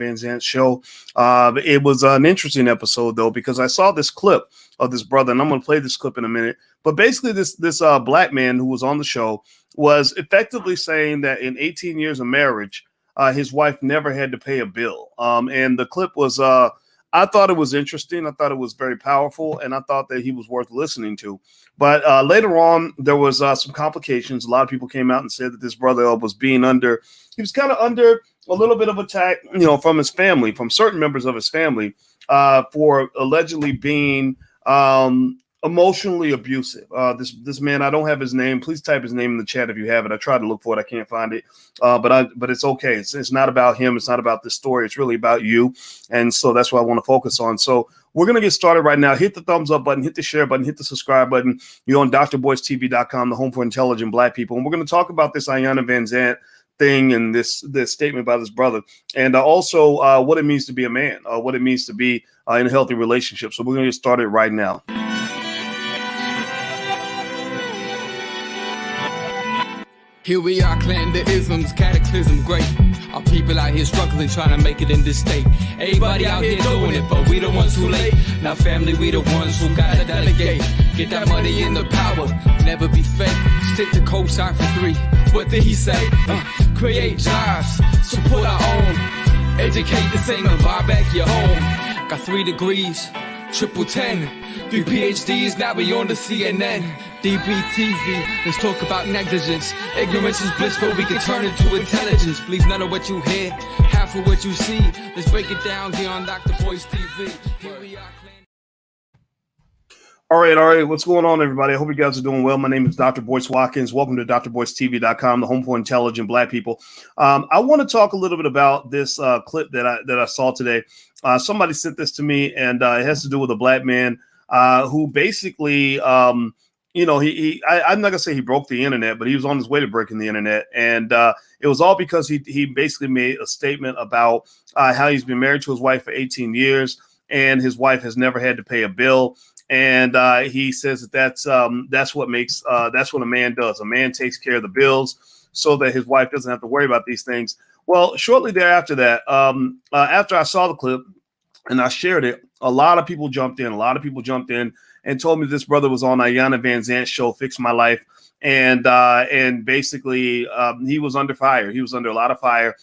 Vanzant show. It was an interesting episode though, because I saw this clip of this brother, and I'm going to play this clip in a minute. But basically, this black man who was on the show was effectively saying that in 18 years of marriage, his wife never had to pay a bill. And the clip was, I thought it was interesting. I thought it was very powerful, and I thought that he was worth listening to. But later on, there was some complications. A lot of people came out and said that this brother was being he was kind of under a little bit of attack, from his family, from certain members of his family, for allegedly being emotionally abusive. This man, I don't have his name. Please type his name in the chat if you have it. I tried to look for it. I can't find it. But it's okay. It's not about him. It's not about this story. It's really about you. And so that's what I want to focus on. So we're going to get started right now. Hit the thumbs up button, hit the share button, hit the subscribe button. You're on drboystv.com, the home for intelligent Black people. And we're going to talk about this Iyanla Vanzant thing and this statement by this brother, and also what it means to be a man, what it means to be in a healthy relationship. So we're going to get started right now. Here we are, clan the isms, cataclysm, great. Our people out here struggling, trying to make it in this state. Everybody out here doing it, but we the ones too late. Now family, we the ones who gotta delegate. Get that money in the power, never be fake. Stick to cosign for 3. What did he say? Create jobs, support our own. Educate the same and buy back your home. Got 3 degrees, triple 10. 3 PhDs, now we on the CNN. DBTV, let's talk about negligence. Ignorance is bliss, but we can turn it to intelligence. Believe none of what you hear, half of what you see. Let's break it down here on Dr. Boyce TV. Here we are. All right. What's going on, everybody? I hope you guys are doing well. My name is Dr. Boyce Watkins. Welcome to drboystv.com, the home for intelligent Black people. I want to talk a little bit about this clip that I saw today. Somebody sent this to me, and it has to do with a black man who basically, I'm not gonna say he broke the internet, but he was on his way to breaking the internet, and it was all because he basically made a statement about how he's been married to his wife for 18 years, and his wife has never had to pay a bill. And he says that's what a man does. A man takes care of the bills so that his wife doesn't have to worry about these things. Well, shortly thereafter that, after I saw the clip and I shared it, a lot of people jumped in and told me this brother was on Iyanla Vanzant's show, Fix My Life. And basically he was under fire. He was under a lot of fire.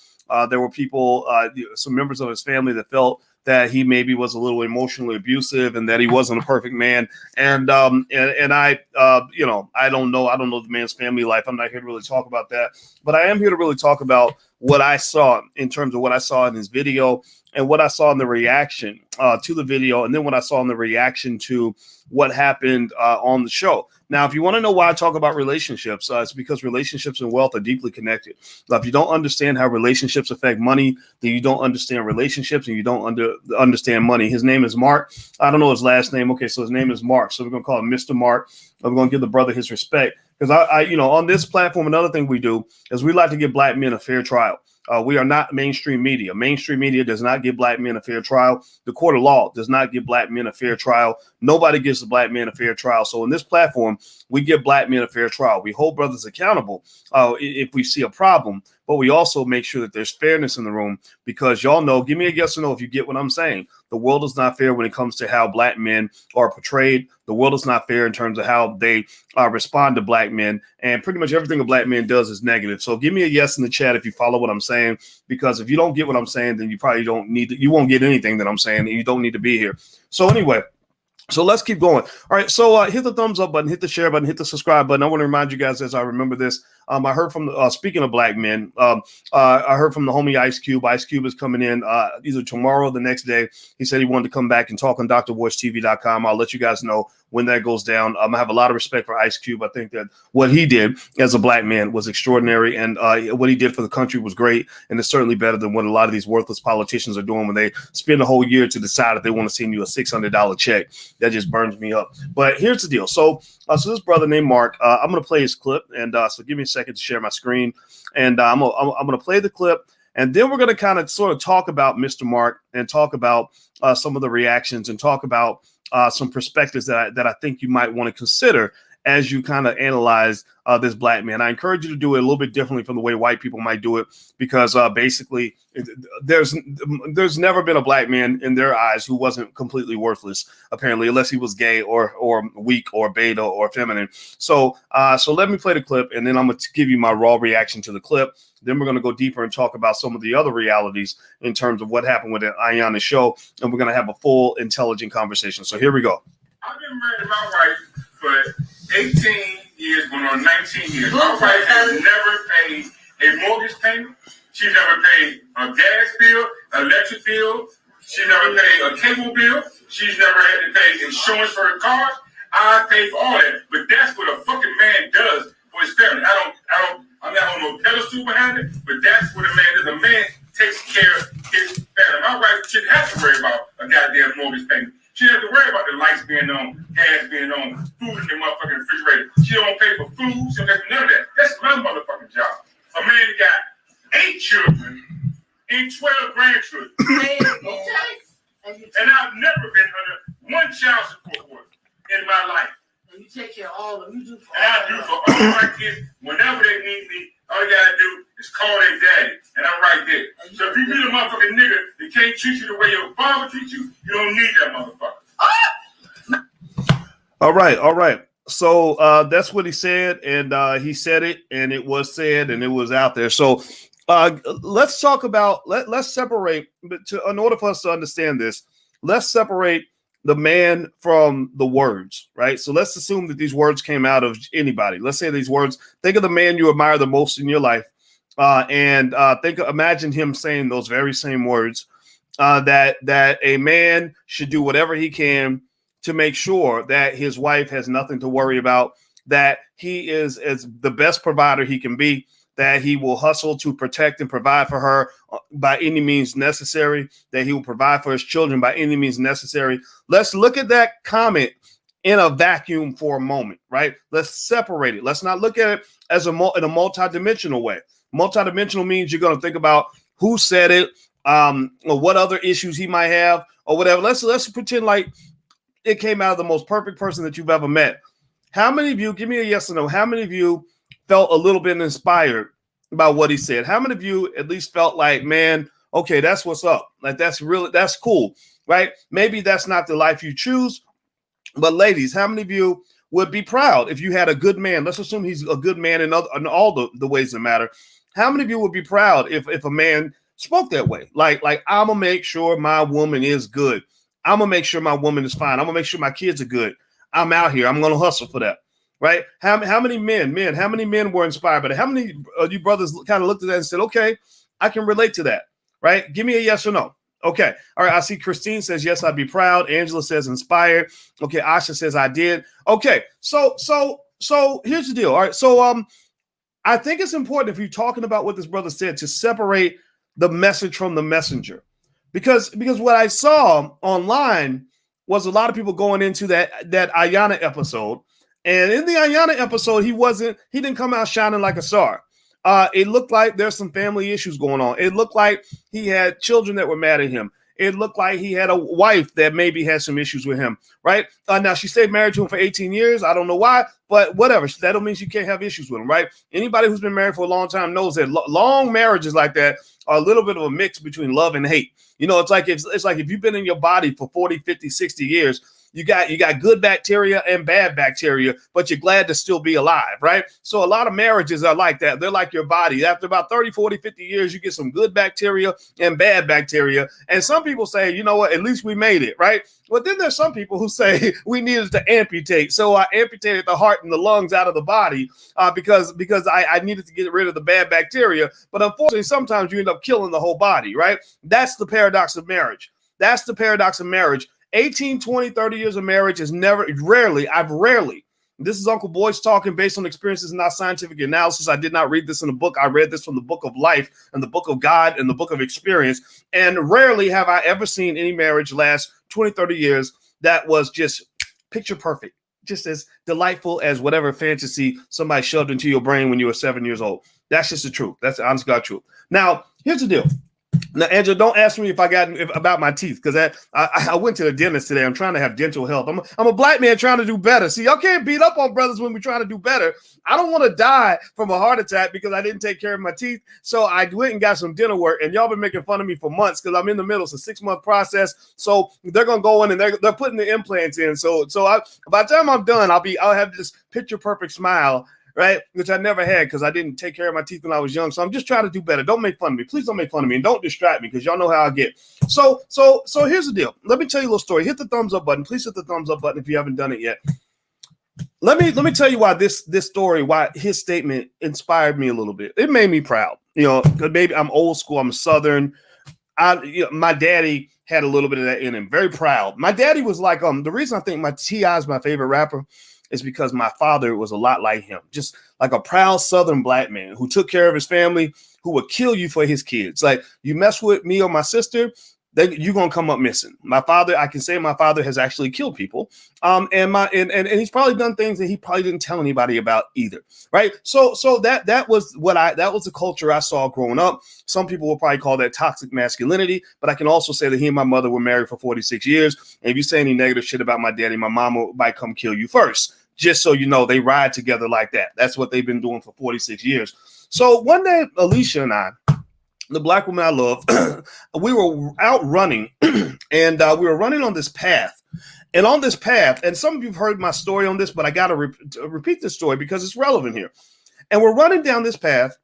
There were people, some members of his family that felt that he maybe was a little emotionally abusive and that he wasn't a perfect man. And I don't know the man's family life. I'm not here to really talk about that, but I am here to really talk about what I saw in terms of what I saw in his video and what I saw in the reaction to the video, and then what I saw in the reaction to what happened on the show. Now, if you want to know why I talk about relationships, it's because relationships and wealth are deeply connected. Now, if you don't understand how relationships affect money, then you don't understand relationships and you don't understand money. His name is Mark. I don't know his last name. Okay, so his name is Mark. So we're going to call him Mr. Mark. We're going to give the brother his respect. Because I on this platform, another thing we do is we like to give Black men a fair trial. We are not mainstream media. Mainstream media does not give Black men a fair trial. The court of law does not give Black men a fair trial. Nobody gives the Black man a fair trial. So in this platform, we give Black men a fair trial. We hold brothers accountable if we see a problem, but we also make sure that there's fairness in the room, because y'all know, give me a yes or no if you get what I'm saying. The world is not fair when it comes to how Black men are portrayed. The world is not fair in terms of how they respond to Black men. And pretty much everything a Black man does is negative. So give me a yes in the chat if you follow what I'm saying, because if you don't get what I'm saying, then you probably you won't get anything that I'm saying, and you don't need to be here. So anyway, so let's keep going. All right. So hit the thumbs up button, hit the share button, hit the subscribe button. I want to remind you guys, as I remember this, I heard from speaking of Black men, I heard from the homie Ice Cube. Ice Cube is coming in either tomorrow or the next day. He said he wanted to come back and talk on drboystv.com. I'll let you guys know when that goes down. I have a lot of respect for Ice Cube. I think that what he did as a Black man was extraordinary, and what he did for the country was great, and it's certainly better than what a lot of these worthless politicians are doing when they spend a whole year to decide if they want to send you a $600 check. That just burns me up. But here's the deal. So this brother named Mark, I'm going to play his clip, and so give me a second to share my screen, and I'm going to play the clip, and then we're going to kind of sort of talk about Mr. Mark and talk about some of the reactions and talk about some perspectives that I think you might want to consider as you kind of analyze this black man. I encourage you to do it a little bit differently from the way white people might do it, because basically there's never been a black man in their eyes who wasn't completely worthless, apparently, unless he was gay or weak or beta or feminine. So let me play the clip, and then I'm going to give you my raw reaction to the clip. Then we're going to go deeper and talk about some of the other realities in terms of what happened with the Iyanla show, and we're going to have a full, intelligent conversation. So here we go. I've been married to my wife for 18 years, going on 19 years. My wife has never paid a mortgage payment. She's never paid a gas bill, electric bill. She's never paid a cable bill. She's never had to pay insurance for her cars. I pay for all that, but that's what a fucking man does for his family. I'm not on no pedestal behind it, but that's what a man does. A man takes care of his family. My wife shouldn't have to worry about a goddamn mortgage payment. She doesn't have to worry about the lights being on, gas being on, food in the motherfucking refrigerator. She don't pay for food. She don't pay for none of that. That's my motherfucking job. A man that got 8 children and 12 grandchildren. And I've never been under one child support order in my life. And you take care of all of them. You do for and I do for all my kids whenever they need me. All you gotta do is call their daddy, and I'm right there. So if you meet a motherfucking nigga that can't treat you the way your father treats you, you don't need that motherfucker. All right. So that's what he said, and he said it, and it was said, and it was out there. So let's talk about let's separate. But in order for us to understand this, let's separate the man from the words, right? So let's assume that these words came out of anybody. Let's say these words. Think of the man you admire the most in your life, and imagine him saying those very same words. That a man should do whatever he can to make sure that his wife has nothing to worry about, that he is as the best provider he can be, that he will hustle to protect and provide for her by any means necessary, that he will provide for his children by any means necessary. Let's look at that comment in a vacuum for a moment, right? Let's separate it. Let's not look at it as in a multidimensional way. Multidimensional means you're going to think about who said it, or what other issues he might have, or whatever. Let's pretend like it came out of the most perfect person that you've ever met. How many of you, give me a yes or no, how many of you felt a little bit inspired by what he said? How many of you at least felt like, man, okay, that's what's up. Like, that's cool, right? Maybe that's not the life you choose, but ladies, how many of you would be proud if you had a good man? Let's assume he's a good man in all the ways that matter. How many of you would be proud if a man spoke that way? Like I'm gonna make sure my woman is good. I'm gonna make sure my woman is fine. I'm gonna make sure my kids are good. I'm out here. I'm gonna hustle for that. Right? How many men were inspired by that? How many of you brothers kind of looked at that and said, okay, I can relate to that, right? Give me a yes or no. Okay. All right. I see Christine says, yes, I'd be proud. Angela says inspired. Okay. Asha says I did. Okay. So here's the deal. All right. So I think it's important, if you're talking about what this brother said, to separate the message from the messenger, because what I saw online was a lot of people going into that Iyanla episode. And in the Iyanla episode, he didn't come out shining like a star. It looked like there's some family issues going on. It looked like he had children that were mad at him. It looked like he had a wife that maybe had some issues with him, right? Now, she stayed married to him for 18 years. I don't know why, but whatever. That don't mean you can't have issues with him, right? Anybody who's been married for a long time knows that long marriages like that are a little bit of a mix between love and hate. You know, it's like if you've been in your body for 40, 50, 60 years, you got good bacteria and bad bacteria, but you're glad to still be alive, right? So a lot of marriages are like that. They're like your body. After about 30, 40, 50 years, you get some good bacteria and bad bacteria. And some people say, you know what, at least we made it, right? But then there's some people who say we needed to amputate. So I amputated the heart and the lungs out of the body because I needed to get rid of the bad bacteria. But unfortunately, sometimes you end up killing the whole body, right? That's the paradox of marriage. 18, 20, 30 years of marriage is rarely, this is Uncle Boyce talking based on experiences, not scientific analysis. I did not read this in a book. I read this from the book of life and the book of God and the book of experience. And rarely have I ever seen any marriage last 20, 30 years that was just picture perfect, just as delightful as whatever fantasy somebody shoved into your brain when you were 7 years old. That's just the truth. That's the honest God truth. Now, here's the deal. Now, Angela, don't ask me about my teeth, because I went to the dentist today. I'm trying to have dental health. I'm a black man trying to do better. See, y'all can't beat up on brothers when we're trying to do better. I don't want to die from a heart attack because I didn't take care of my teeth. So I went and got some dental work, and y'all been making fun of me for months because I'm in the middle. It's a 6-month process. So they're gonna go in and they're putting the implants in. So by the time I'm done, I'll have this picture perfect smile, right? Which I never had because I didn't take care of my teeth when I was young. So I'm just trying to do better. Don't make fun of me. Please don't make fun of me, and don't distract me, because y'all know how I get. So here's the deal. Let me tell you a little story. Hit the thumbs up button. Please hit the thumbs up button if you haven't done it yet. Let me tell you why this story, why his statement inspired me a little bit. It made me proud. Because maybe I'm old school. I'm Southern. My daddy had a little bit of that in him. Very proud. My daddy was like, the reason I think T.I. is my favorite rapper is because my father was a lot like him, just like a proud Southern black man who took care of his family, who would kill you for his kids. Like, you mess with me or my sister, you're gonna come up missing. My father, I can say my father has actually killed people, and he's probably done things that he probably didn't tell anybody about either, right? So that was the culture I saw growing up. Some people will probably call that toxic masculinity, but I can also say that he and my mother were married for 46 years. And if you say any negative shit about my daddy, my mama might come kill you first. Just so you know, they ride together like that. That's what they've been doing for 46 years. So one day, Alicia and I, the black woman I love, we were out running, and we were running on this path. And on this path, and some of you have heard my story on this, but I got to repeat this story because it's relevant here. And we're running down this path,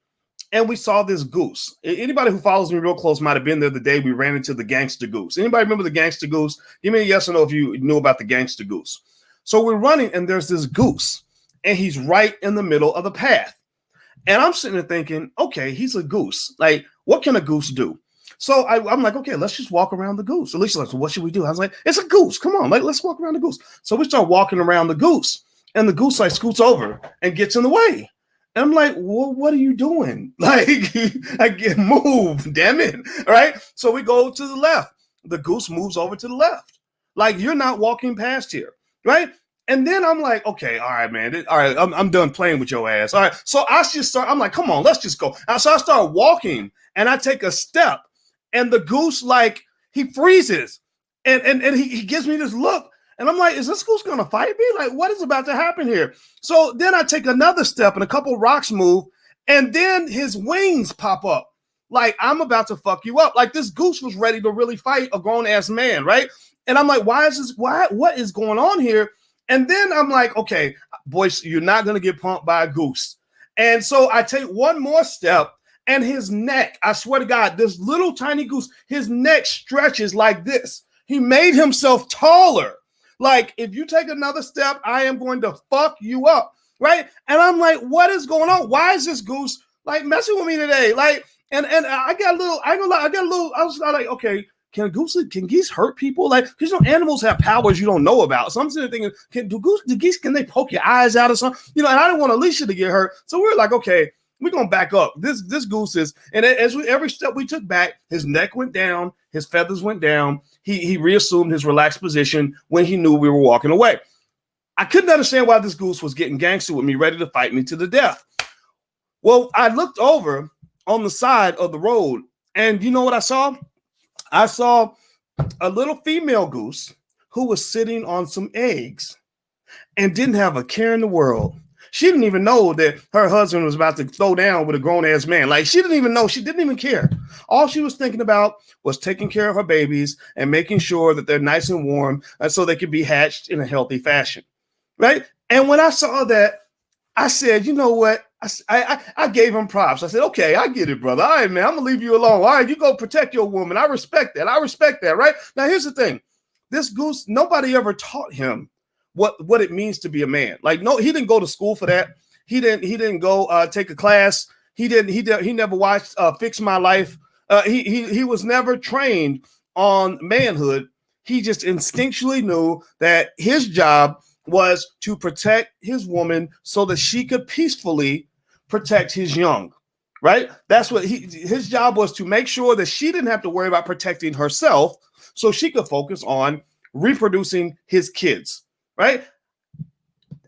and we saw this goose. Anybody who follows me real close might have been there the day we ran into the gangster goose. Anybody remember the gangster goose? Give me a yes or no if you knew about the gangster goose. So we're running, and there's this goose, and he's right in the middle of the path. And I'm sitting there thinking, okay, he's a goose. Like, what can a goose do? So I'm like, okay, let's just walk around the goose. Alicia's like, so what should we do? I was like, it's a goose. Come on, like, let's walk around the goose. So we start walking around the goose, and the goose like scoots over and gets in the way. And I'm like, well, what are you doing? Like, I get moved, damn it. All right. So we go to the left. The goose moves over to the left. Like, you're not walking past here. Right. And then I'm like, okay, all right, man. All right, I'm done playing with your ass. All right. So I'm like, come on, let's just go. So I start walking, and I take a step, and the goose, like, he freezes, and he gives me this look. And I'm like, is this goose going to fight me? Like, what is about to happen here? So then I take another step, and a couple rocks move, and then his wings pop up. Like, I'm about to fuck you up. Like, this goose was ready to really fight a grown-ass man, right? And I'm like, what is going on here? And then I'm like, okay, boys, you're not going to get pumped by a goose. And so I take one more step, and his neck, I swear to God, this little tiny goose, his neck stretches like this. He made himself taller. Like, if you take another step, I am going to fuck you up, right? And I'm like, what is going on? Why is this goose, like, messing with me today? Like, and I got a little, I was like, okay, Can geese hurt people? Like, because animals have powers you don't know about. So I'm sitting there thinking, geese, can they poke your eyes out or something? And I didn't want Alicia to get hurt. So we were like, okay, we're gonna back up. This goose is, and every step we took back, his neck went down, his feathers went down. He reassumed his relaxed position when he knew we were walking away. I couldn't understand why this goose was getting gangster with me, ready to fight me to the death. Well, I looked over on the side of the road, and you know what I saw? I saw a little female goose who was sitting on some eggs and didn't have a care in the world. She didn't even know that her husband was about to throw down with a grown-ass man. Like, she didn't even know. She didn't even care. All she was thinking about was taking care of her babies and making sure that they're nice and warm so they can be hatched in a healthy fashion, right? And when I saw that, I said, you know what? I gave him props. I said, okay, I get it, brother. All right, man, I'm going to leave you alone. All right, you go protect your woman. I respect that. Right? Now, here's the thing. This goose, nobody ever taught him what it means to be a man. Like, no, he didn't go to school for that. He didn't go take a class. He never watched Fix My Life. He was never trained on manhood. He just instinctually knew that his job was to protect his woman so that she could peacefully protect his young, right? That's what his job was, to make sure that she didn't have to worry about protecting herself so she could focus on reproducing his kids, right?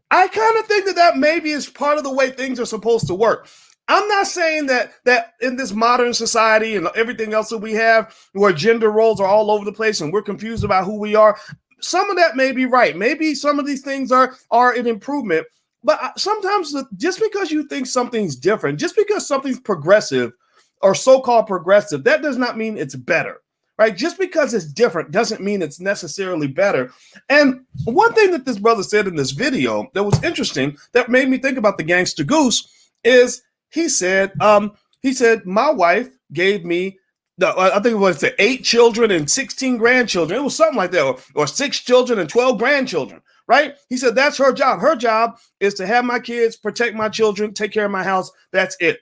I kind of think that maybe is part of the way things are supposed to work. I'm not saying that in this modern society and everything else that we have, where gender roles are all over the place and we're confused about who we are, some of that may be right. Maybe some of these things are an improvement. But sometimes just because you think something's different, just because something's progressive or so-called progressive, that does not mean it's better. Right? Just because it's different doesn't mean it's necessarily better. And one thing that this brother said in this video that was interesting, that made me think about the gangster goose, is he said, my wife gave me I think it was 8 children and 16 grandchildren. It was something like that, or 6 children and 12 grandchildren, right? He said that's her job. Her job is to have my kids, protect my children, take care of my house. That's it.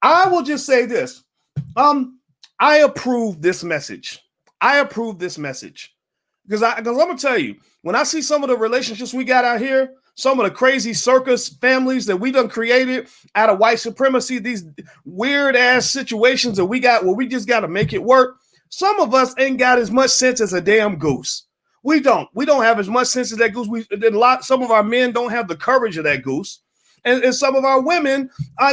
I will just say this. I approve this message. I approve this message because I'm gonna tell you, when I see some of the relationships we got out here, some of the crazy circus families that we done created out of white supremacy, these weird ass situations that we got where we just got to make it work. Some of us ain't got as much sense as a damn goose. We don't have as much sense as that goose. Some of our men don't have the courage of that goose. And some of our women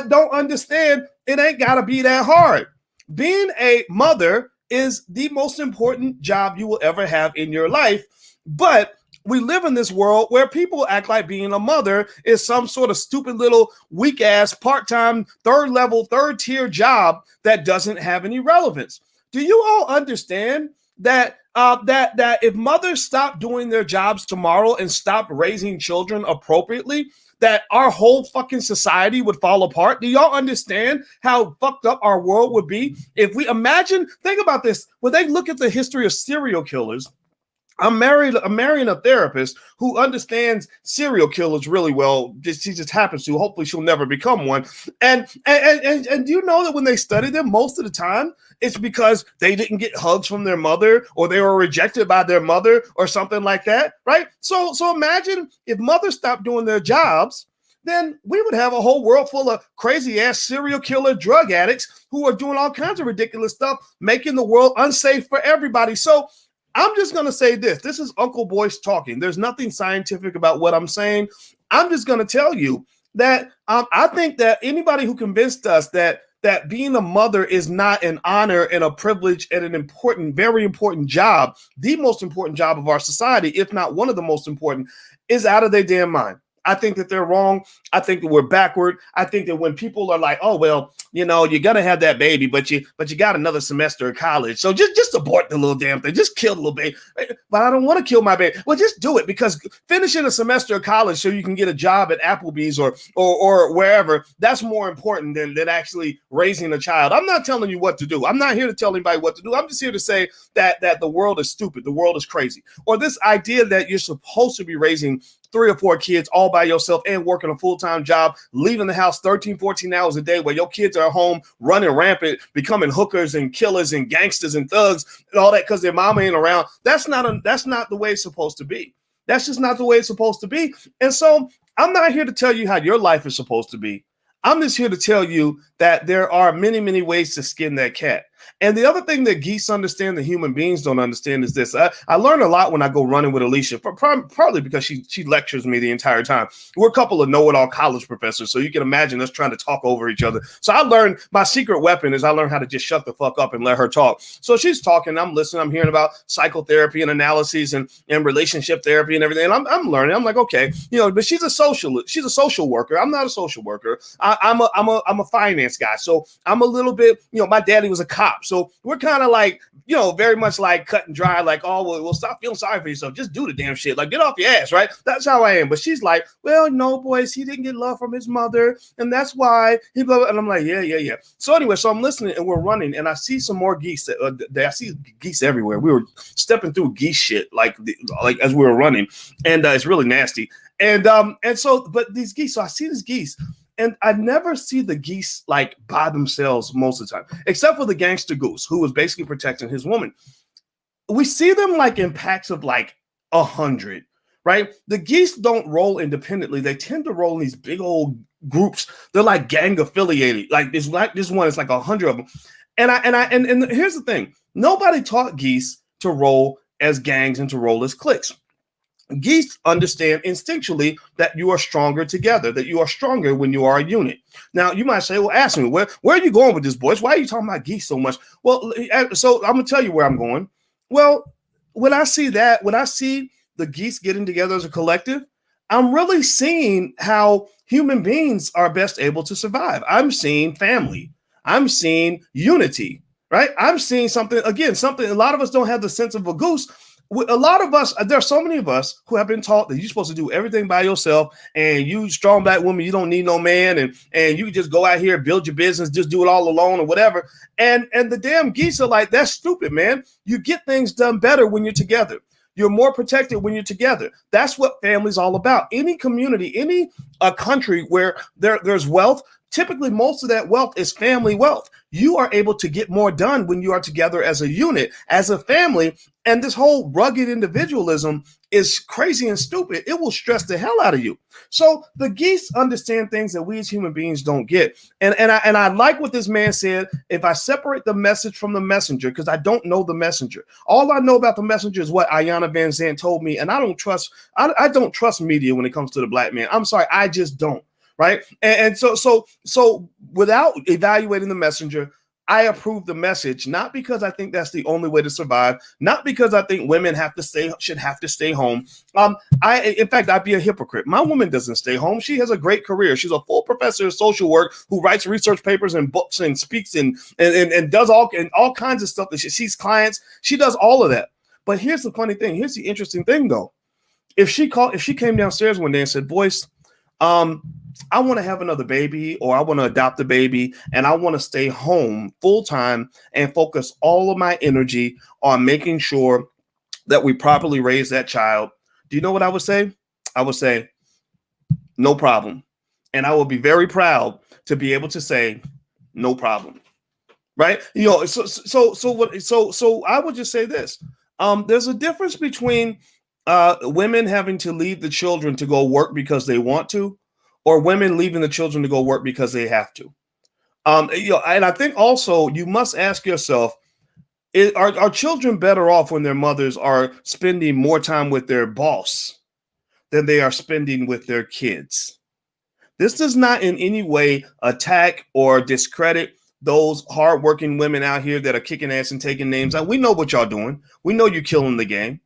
don't understand it ain't got to be that hard. Being a mother is the most important job you will ever have in your life. But we live in this world where people act like being a mother is some sort of stupid little weak ass part-time third tier job that doesn't have any relevance. Do you all understand that that if mothers stop doing their jobs tomorrow and stop raising children appropriately, that our whole fucking society would fall apart? Do y'all understand how fucked up our world would be if we think about this, when they look at the history of serial killers. I'm marrying a therapist who understands serial killers really well. She just happens to. Hopefully, she'll never become one. And do you know that when they study them, most of the time it's because they didn't get hugs from their mother, or they were rejected by their mother, or something like that, right? So imagine if mothers stopped doing their jobs, then we would have a whole world full of crazy ass serial killer drug addicts who are doing all kinds of ridiculous stuff, making the world unsafe for everybody. So I'm just going to say this. This is Uncle Boyce talking. There's nothing scientific about what I'm saying. I'm just going to tell you that I think that anybody who convinced us that being a mother is not an honor and a privilege and an important, very important job, the most important job of our society, if not one of the most important, is out of their damn mind. I think that they're wrong. I think that we're backward. I think that when people are like, oh, well, you know, you're going to have that baby, but you got another semester of college. So just abort the little damn thing. Just kill the little baby. But I don't want to kill my baby. Well, just do it, because finishing a semester of college so you can get a job at Applebee's or wherever, that's more important than actually raising a child. I'm not telling you what to do. I'm not here to tell anybody what to do. I'm just here to say that the world is stupid. The world is crazy. Or this idea that you're supposed to be raising 3 or 4 kids all by yourself and working a full-time job, leaving the house 13, 14 hours a day, where your kids are home running rampant, becoming hookers and killers and gangsters and thugs and all that because their mama ain't around. That's not the way it's supposed to be. That's just not the way it's supposed to be. And so I'm not here to tell you how your life is supposed to be. I'm just here to tell you that there are many, many ways to skin that cat. And the other thing that geese understand that human beings don't understand is this. I learn a lot when I go running with Alicia, partly because she lectures me the entire time. We're a couple of know-it-all college professors, so you can imagine us trying to talk over each other. So I learned, my secret weapon is I learned how to just shut the fuck up and let her talk. So she's talking, I'm listening, I'm hearing about psychotherapy and analyses and relationship therapy and everything. And I'm learning. I'm like, okay, you know, but she's a social worker. I'm not a social worker. I'm a finance guy. So I'm a little bit, you know, my daddy was a cop. So we're kind of like, you know, very much like cut and dry, like, oh, well, stop feeling sorry for yourself. Just do the damn shit. Like, get off your ass, right? That's how I am. But she's like, well, no, boys, he didn't get love from his mother. And that's why he, blah, blah. And I'm like, yeah. So anyway, so I'm listening and we're running and I see some more geese. I see geese everywhere. We were stepping through geese shit, like as we were running. And it's really nasty. And so, but these geese, so I see these geese. And I never see the geese like by themselves most of the time, except for the gangster goose who was basically protecting his woman. We see them like in packs of like 100, right? The geese don't roll independently. They tend to roll in these big old groups. They're like gang affiliated. Like this one is like 100 of them. And here's the thing. Nobody taught geese to roll as gangs and to roll as cliques. Geese understand instinctually that you are stronger together, that you are stronger when you are a unit. Now, you might say, well, ask me, where are you going with this, boys? Why are you talking about geese so much? Well, so I'm going to tell you where I'm going. Well, when I see the geese getting together as a collective, I'm really seeing how human beings are best able to survive. I'm seeing family. I'm seeing unity, right? I'm seeing something, a lot of us don't have the sense of a goose. A lot of us, there are so many of us who have been taught that you're supposed to do everything by yourself, and you strong black woman, you don't need no man, and you can just go out here, build your business, just do it all alone or whatever. And the damn geese are like, that's stupid, man. You get things done better when you're together. You're more protected when you're together. That's what family's all about. Any community, any country where there's wealth, typically most of that wealth is family wealth. You are able to get more done when you are together as a unit, as a family. And this whole rugged individualism is crazy and stupid. It will stress the hell out of you. So the geese understand things that we as human beings don't get. And I like what this man said. If I separate the message from the messenger, because I don't know the messenger, all I know about the messenger is what Iyanla Vanzant told me. And I don't trust media when it comes to the black man. I'm sorry, I just don't. Right. And so without evaluating the messenger, I approve the message, not because I think that's the only way to survive, not because I think women should have to stay home. In fact, I'd be a hypocrite. My woman doesn't stay home. She has a great career. She's a full professor of social work who writes research papers and books and speaks and does all kinds of stuff. That she sees clients. She does all of that. But here's the funny thing. Here's the interesting thing, though. If she came downstairs one day and said, "Boyce, I want to have another baby, or I want to adopt a baby, and I want to stay home full time and focus all of my energy on making sure that we properly raise that child." Do you know what I would say? I would say, no problem. And I would be very proud to be able to say, no problem. Right? So I would just say this. There's a difference between women having to leave the children to go work because they want to, or women leaving the children to go work because they have to. And I think also you must ask yourself, are children better off when their mothers are spending more time with their boss than they are spending with their kids? This does not in any way attack or discredit those hardworking women out here that are kicking ass and taking names. We know what y'all doing. We know you're killing the game.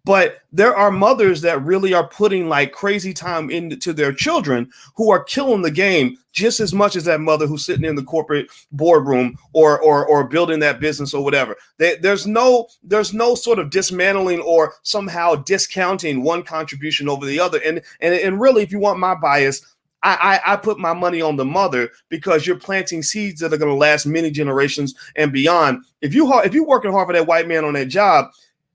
But there are mothers that really are putting like crazy time into their children who are killing the game just as much as that mother who's sitting in the corporate boardroom or building that business or whatever. There's no sort of dismantling or somehow discounting one contribution over the other. And really, if you want my bias, I put my money on the mother, because you're planting seeds that are going to last many generations and beyond. If you're working hard for that white man on that job,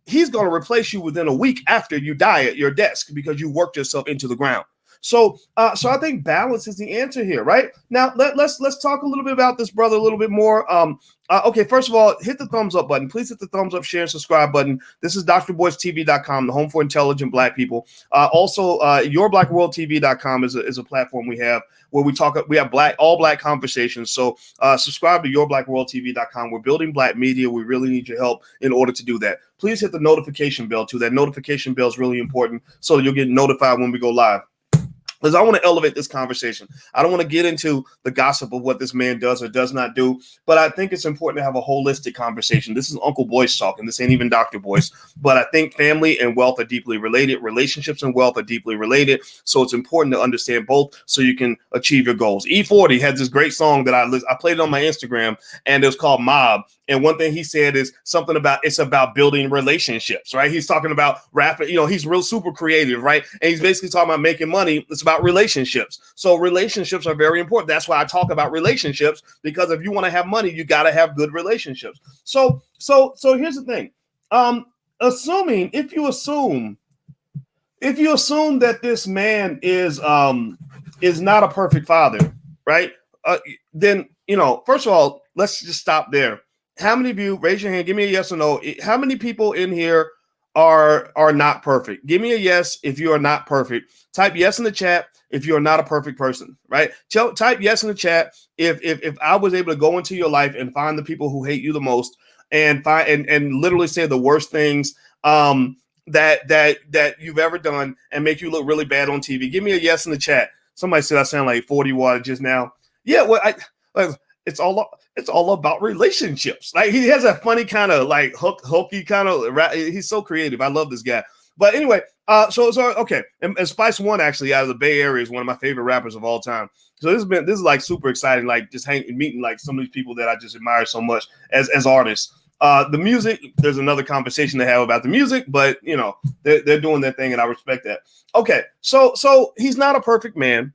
he's going to replace you within a week after you die at your desk because you worked yourself into the ground. So I think balance is the answer here, right? Now let's talk a little bit about this brother a little bit more. Okay, first of all, hit the thumbs up button. Please hit the thumbs up, share, and subscribe button. This is drboycetv.com, the home for intelligent black people. Also, yourblackworldtv.com is a platform we have where we have all black conversations. So subscribe to yourblackworldtv.com. We're building black media. We really need your help in order to do that. Please hit the notification bell too. That notification bell is really important, so you'll get notified when we go live. Because I want to elevate this conversation. I don't want to get into the gossip of what this man does or does not do, but I think it's important to have a holistic conversation. This is Uncle Boyce talking. This ain't even Dr. Boyce. But I think family and wealth are deeply related. Relationships and wealth are deeply related. So it's important to understand both so you can achieve your goals. E40 had this great song that I played it on my Instagram, and it was called Mob. And one thing he said is something about it's about building relationships, right? He's talking about rapping, he's real super creative, right? And he's basically talking about making money. It's about relationships. So relationships are very important. That's why I talk about relationships, because if you want to have money, you got to have good relationships. So here's the thing. If you assume that this man is not a perfect father, right? Then, first of all, let's just stop there. How many of you, raise your hand, give me a yes or no. How many people in here are not perfect? Give me a yes if you are not perfect. Type yes in the chat if you are not a perfect person, right? Type yes in the chat if I was able to go into your life and find the people who hate you the most and literally say the worst things that you've ever done and make you look really bad on TV? Give me a yes in the chat. Somebody said I sound like 40 water just now. Yeah, well, it's all about relationships. Like he has a funny kind of like hokey kind of. He's so creative. I love this guy. But anyway, so okay, and Spice One actually out of the Bay Area is one of my favorite rappers of all time. So this is like super exciting, like just meeting like some of these people that I just admire so much as artists. The music, there's another conversation to have about the music, but you know they're doing their thing, and I respect that. Okay, so he's not a perfect man,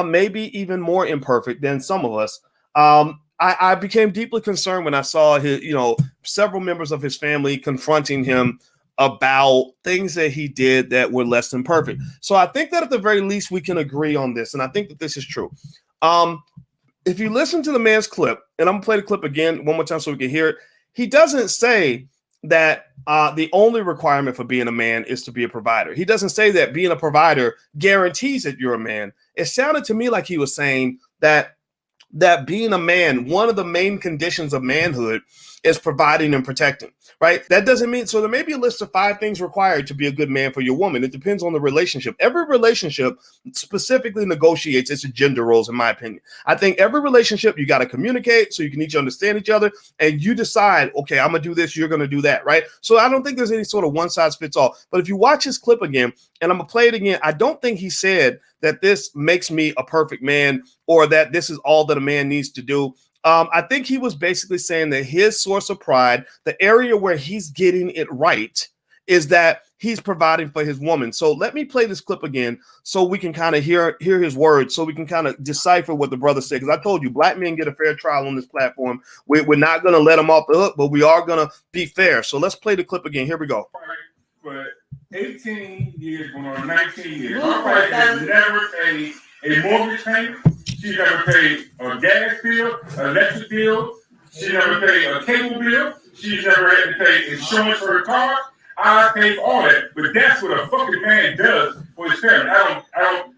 maybe even more imperfect than some of us. I became deeply concerned when I saw his, several members of his family confronting him about things that he did that were less than perfect. So I think that at the very least we can agree on this, and I think that this is true. If you listen to the man's clip, and I'm gonna play the clip again one more time so we can hear it, he doesn't say that the only requirement for being a man is to be a provider. He doesn't say that being a provider guarantees that you're a man. It sounded to me like he was saying that being a man, one of the main conditions of manhood is providing and protecting, right? That doesn't mean, so there may be a list of 5 things required to be a good man for your woman. It depends on the relationship. Every relationship specifically negotiates its gender roles, in my opinion. I think every relationship, you got to communicate so you can each understand each other, and you decide, okay, I'm going to do this, you're going to do that, right? So I don't think there's any sort of one size fits all. But if you watch his clip again, and I'm going to play it again, I don't think he said that this makes me a perfect man or that this is all that a man needs to do. I think he was basically saying that his source of pride, the area where he's getting it right, is that he's providing for his woman. So let me play this clip again so we can kind of hear his words, so we can kind of decipher what the brother said. Because I told you, black men get a fair trial on this platform. We're not going to let them off the hook, but we are going to be fair. So let's play the clip again. Here we go. For 18 years, going on 19 years, my wife has never paid a mortgage payment. She never paid a gas bill, electric bill. She never paid a cable bill. She's never had to pay insurance for her car. I pay for all that, but that's what a fucking man does for his family. I'm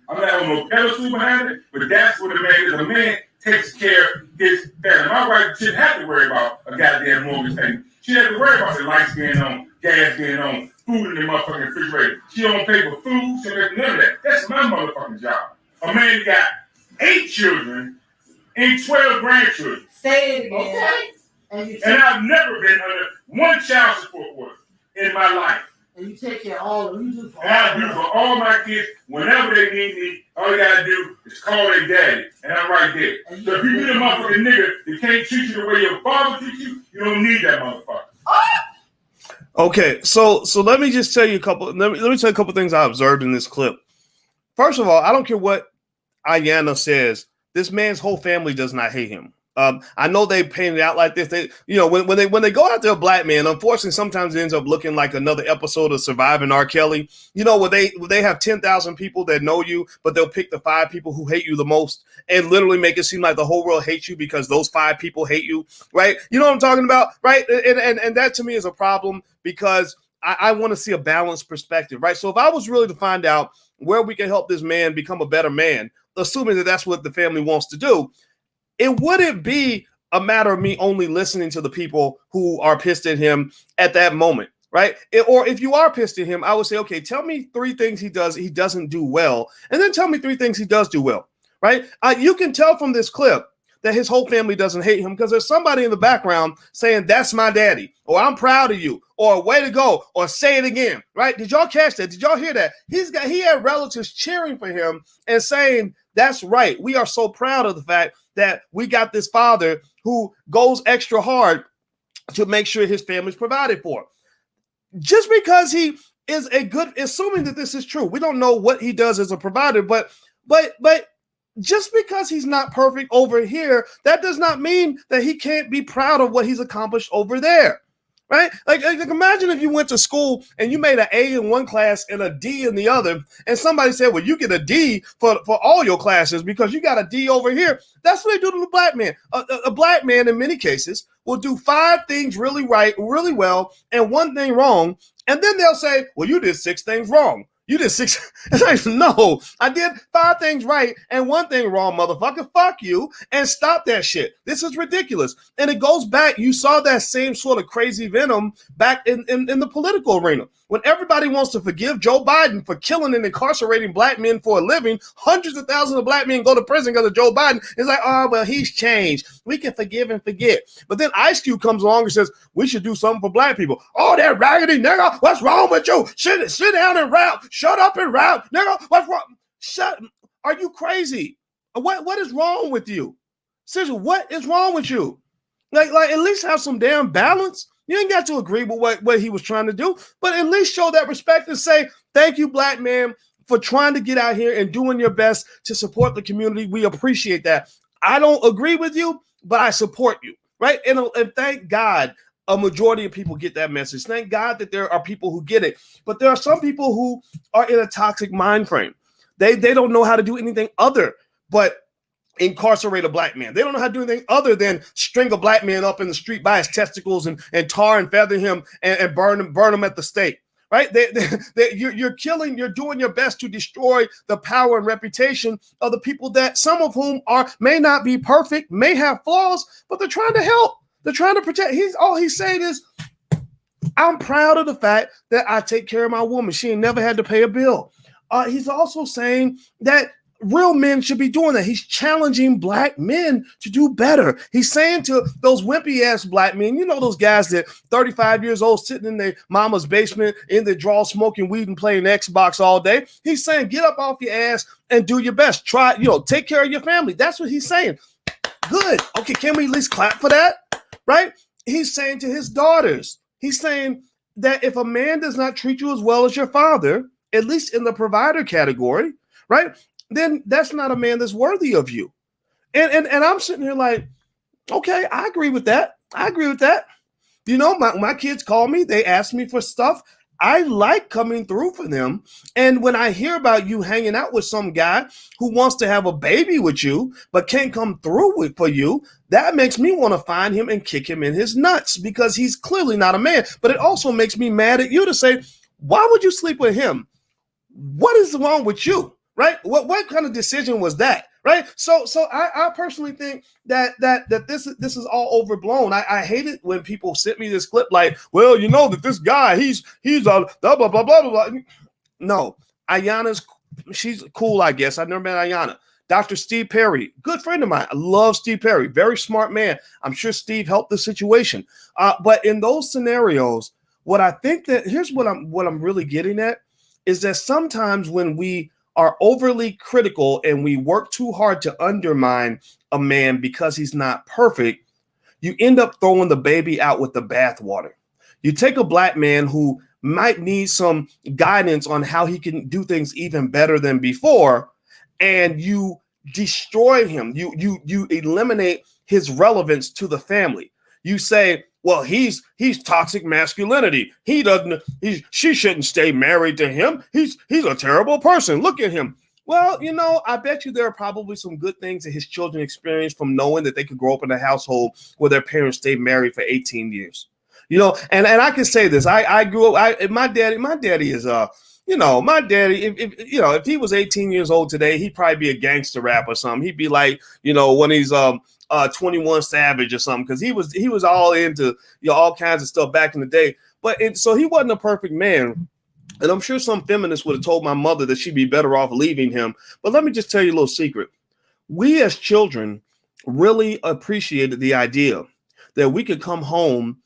not on no pedestal behind it, but that's what a man is. A man takes care of his family. My wife shouldn't have to worry about a goddamn mortgage payment. She doesn't have to worry about the lights being on, gas being on, food in the motherfucking refrigerator. She don't pay for food. She don't pay for none of that. That's my motherfucking job. A man got 8 children and 12 grandchildren. Say it again. Okay. And I've never been under one child support order in my life. And you take care of all of them. You do for and I do for all my kids whenever they need me. All you gotta do is call their daddy, and I'm right there. So if you need a motherfucking nigga that can't treat you the way your father treats you, you don't need that motherfucker. Okay, so let me just tell you a couple. Let me tell you a couple things I observed in this clip. First of all, I don't care what Iyanla says. This man's whole family does not hate him. I know they paint it out like this. They, when they go after a black man, unfortunately, sometimes it ends up looking like another episode of Surviving R. Kelly. Where they have 10,000 people that know you, but they'll pick the 5 people who hate you the most and literally make it seem like the whole world hates you because those 5 people hate you, right? You know what I'm talking about, right? And that to me is a problem because I want to see a balanced perspective, right? So if I was really to find out where we can help this man become a better man, assuming that that's what the family wants to do, it wouldn't be a matter of me only listening to the people who are pissed at him at that moment, right? Or if you are pissed at him, I would say, okay, tell me 3 things he doesn't do well, and then tell me 3 things he does do well, right? You can tell from this clip that his whole family doesn't hate him because there's somebody in the background saying, that's my daddy, or I'm proud of you, or way to go, or say it again, right? Did y'all catch that? Did y'all hear that? He had relatives cheering for him and saying, that's right. We are so proud of the fact that we got this father who goes extra hard to make sure his family's provided for. Just because he is assuming that this is true, we don't know what he does as a provider, but just because he's not perfect over here, that does not mean that he can't be proud of what he's accomplished over there. Right? Like imagine if you went to school and you made an A in one class and a D in the other, and somebody said, well, you get a D for all your classes because you got a D over here. That's what they do to the black man. A black man, in many cases, will do 5 things really right, really well, and 1 thing wrong. And then they'll say, well, you did 6 things wrong. You did 6. It's like, no, I did 5 things right and 1 thing wrong, motherfucker. Fuck you and stop that shit. This is ridiculous. And it goes back. You saw that same sort of crazy venom back in the political arena. When everybody wants to forgive Joe Biden for killing and incarcerating black men for a living, hundreds of thousands of black men go to prison because of Joe Biden. It's like, oh, well, he's changed. We can forgive and forget. But then Ice Cube comes along and says, we should do something for black people. Oh, that raggedy nigga, what's wrong with you? Sit down and rap. Shut up and rap. Nigga, what's wrong? Are you crazy? What is wrong with you? Seriously, what is wrong with you? Like at least have some damn balance. You ain't got to agree with what he was trying to do, but at least show that respect and say, thank you, black man, for trying to get out here and doing your best to support the community. We appreciate that. I don't agree with you, but I support you, right? And thank God a majority of people get that message. Thank God that there are people who get it, but there are some people who are in a toxic mind frame. They don't know how to do anything other but incarcerate a black man. They don't know how to do anything other than string a black man up in the street by his testicles and tar and feather him and burn him at the stake. Right? You're doing your best to destroy the power and reputation of the people that some of whom may not be perfect, may have flaws, but they're trying to help. They're trying to protect. All he's saying is, I'm proud of the fact that I take care of my woman. She ain't never had to pay a bill. He's also saying that real men should be doing that. He's challenging black men to do better. He's saying to those wimpy ass black men, you know, those guys that 35 years old sitting in their mama's basement in their drawer smoking weed and playing Xbox all day. He's saying, get up off your ass and do your best. Try, take care of your family. That's what he's saying. Good. Okay, can we at least clap for that? Right? He's saying to his daughters, he's saying that if a man does not treat you as well as your father, at least in the provider category, right, then that's not a man that's worthy of you. And I'm sitting here like, okay, I agree with that. I agree with that. My kids call me. They ask me for stuff. I like coming through for them. And when I hear about you hanging out with some guy who wants to have a baby with you, but can't come through for you, that makes me want to find him and kick him in his nuts because he's clearly not a man. But it also makes me mad at you to say, why would you sleep with him? What is wrong with you? Right? What kind of decision was that? Right? So I personally think that this is all overblown. I hate it when people send me this clip like, well, that this guy, he's blah, blah, blah, blah, blah. No, she's cool, I guess. I've never met Iyanla. Dr. Steve Perry, good friend of mine. I love Steve Perry. Very smart man. I'm sure Steve helped the situation. But in those scenarios, what I think that here's what I'm really getting at is that sometimes when we are overly critical and we work too hard to undermine a man because he's not perfect, you end up throwing the baby out with the bathwater. You take a black man who might need some guidance on how he can do things even better than before, and you destroy him. You eliminate his relevance to the family. You say, well, he's toxic masculinity. She shouldn't stay married to him. He's a terrible person. Look at him. Well, I bet you there are probably some good things that his children experience from knowing that they could grow up in a household where their parents stayed married for 18 years. And I can say this. I grew up. My daddy is my daddy, if he was 18 years old today, he'd probably be a gangster rap or something. He'd be like, when he's 21 Savage or something, because he was all into all kinds of stuff back in the day. So he wasn't a perfect man. And I'm sure some feminists would have told my mother that she'd be better off leaving him. But let me just tell you a little secret. We as children really appreciated the idea that we could come home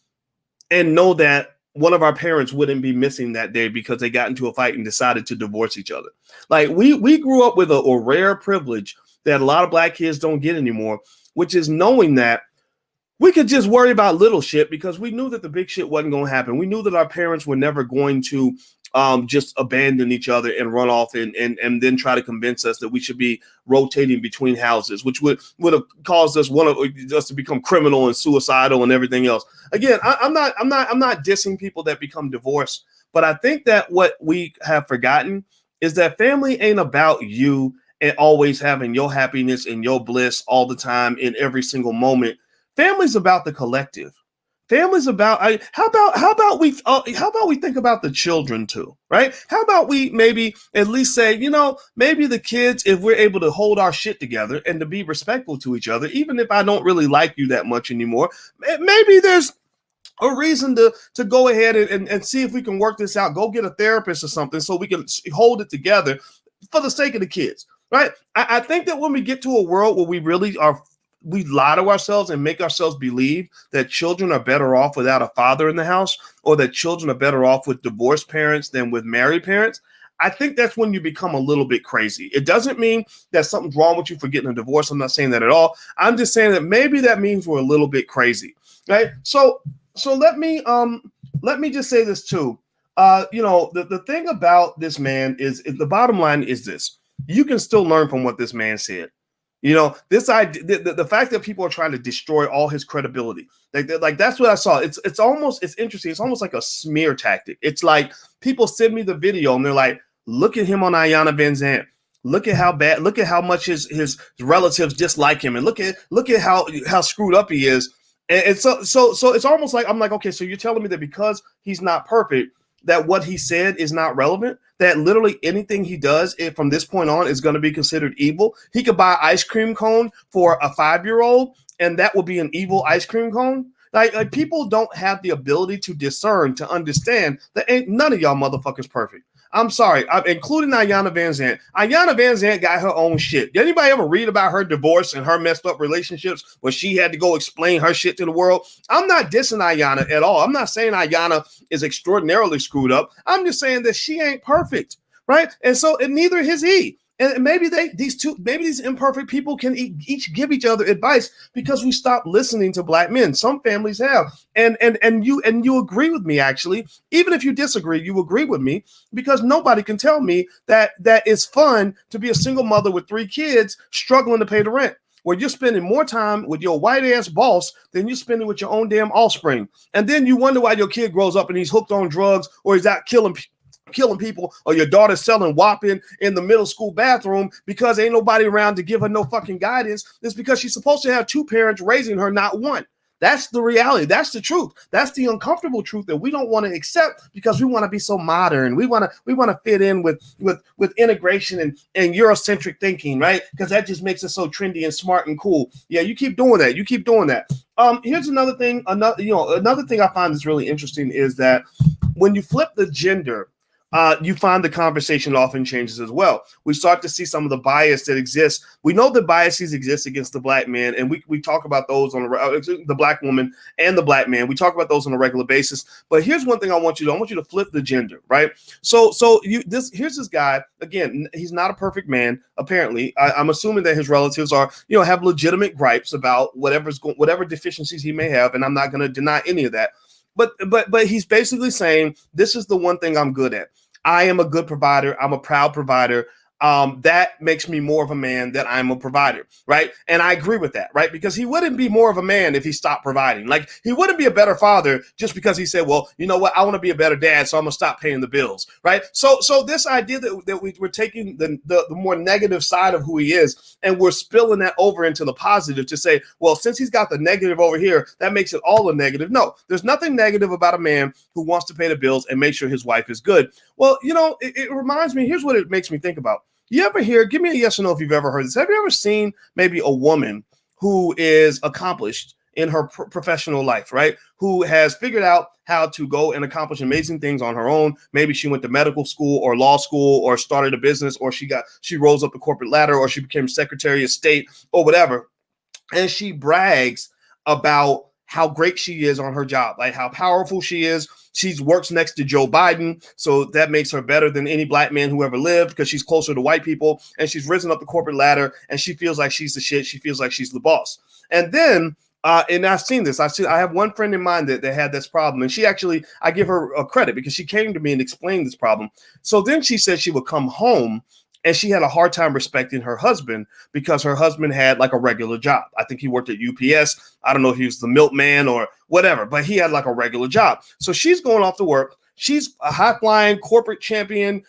and know that one of our parents wouldn't be missing that day because they got into a fight and decided to divorce each other. Like we grew up with a rare privilege that a lot of black kids don't get anymore, which is knowing that we could just worry about little shit because we knew that the big shit wasn't going to happen. We knew that our parents were never going to just abandon each other and run off and then try to convince us that we should be rotating between houses, which would have caused us to become criminal and suicidal and everything else. Again, I'm not dissing people that become divorced, but I think that what we have forgotten is that family ain't about you and always having your happiness and your bliss all the time in every single moment. Family's about the collective. Family's about. How about we think about the children too, right? How about we maybe at least say, maybe the kids, if we're able to hold our shit together and to be respectful to each other, even if I don't really like you that much anymore, maybe there's a reason to go ahead and see if we can work this out. Go get a therapist or something so we can hold it together for the sake of the kids, right? I think that when we get to a world where we lie to ourselves and make ourselves believe that children are better off without a father in the house, or that children are better off with divorced parents than with married parents, I think that's when you become a little bit crazy. It doesn't mean that something's wrong with you for getting a divorce. I'm not saying that at all. I'm just saying that maybe that means we're a little bit crazy, right? So let me just say this too. The thing about this man is the bottom line is this: you can still learn from what this man said. This idea, the fact that people are trying to destroy all his credibility, like that's what I saw. It's interesting. It's almost like a smear tactic. It's like people send me the video and they're like, look at him on Iyanla Vanzant. Look at how much his relatives dislike him, and look at how screwed up he is. And so it's almost like I'm like, okay, so you're telling me that because he's not perfect, that what he said is not relevant, that literally anything he does from this point on is going to be considered evil. He could buy an ice cream cone for a 5-year-old, and that would be an evil ice cream cone. Like people don't have the ability to discern, to understand that ain't none of y'all motherfuckers perfect. I'm sorry, including Iyanla Vanzant. Iyanla Vanzant got her own shit. Did anybody ever read about her divorce and her messed up relationships where she had to go explain her shit to the world? I'm not dissing Iyanla at all. I'm not saying Iyanla is extraordinarily screwed up. I'm just saying that she ain't perfect, right? And neither is he. And maybe these imperfect people can each give each other advice because we stopped listening to black men. Some families have, and you agree with me, actually. Even if you disagree, you agree with me, because nobody can tell me that it's fun to be a single mother with 3 kids struggling to pay the rent, where you're spending more time with your white ass boss than you're spending with your own damn offspring. And then you wonder why your kid grows up and he's hooked on drugs, or he's out killing people, or your daughter's selling whopping in the middle school bathroom because ain't nobody around to give her no fucking guidance. It's because she's supposed to have 2 parents raising her, not one. That's the reality. That's the truth. That's the uncomfortable truth that we don't want to accept because we want to be so modern. We want to fit in with integration and Eurocentric thinking, right? Because that just makes us so trendy and smart and cool. Yeah, you keep doing that. Here's another thing. Another thing I find that's really interesting is that when you flip the gender, you find the conversation often changes as well. We start to see some of the bias that exists. We know the biases exist against the black man, and we talk about those on the black woman and the black man. We talk about those on a regular basis. But here's one thing I want you to flip the gender, right? Here's this guy. Again, he's not a perfect man. Apparently, I'm assuming that his relatives are, have legitimate gripes about whatever deficiencies he may have, and I'm not going to deny any of that. But he's basically saying, this is the one thing I'm good at. I am a good provider. I'm a proud provider. That makes me more of a man that I'm a provider, right? And I agree with that, right? Because he wouldn't be more of a man if he stopped providing. Like, he wouldn't be a better father just because he said, well, you know what? I want to be a better dad, so I'm going to stop paying the bills, right? So this idea that we're taking the more negative side of who he is, and we're spilling that over into the positive to say, well, since he's got the negative over here, that makes it all a negative. No, there's nothing negative about a man who wants to pay the bills and make sure his wife is good. Well, it reminds me, here's what it makes me think about. You ever hear, give me a yes or no if you've ever heard this. Have you ever seen maybe a woman who is accomplished in her professional life, right? Who has figured out how to go and accomplish amazing things on her own. Maybe she went to medical school or law school or started a business, or she rose up the corporate ladder, or she became Secretary of State or whatever. And she brags about how great she is on her job, like how powerful she is. She works next to Joe Biden, so that makes her better than any black man who ever lived because she's closer to white people, and she's risen up the corporate ladder, and she feels like she's the shit. She feels like she's the boss. And then, and I've seen this. I have one friend in mind that had this problem, and I give her a credit because she came to me and explained this problem. So then she said she would come home, and she had a hard time respecting her husband because her husband had like a regular job. I think he worked at UPS. I don't know if he was the milkman or whatever, but he had like a regular job. So she's going off to work. She's a high-flying corporate champion,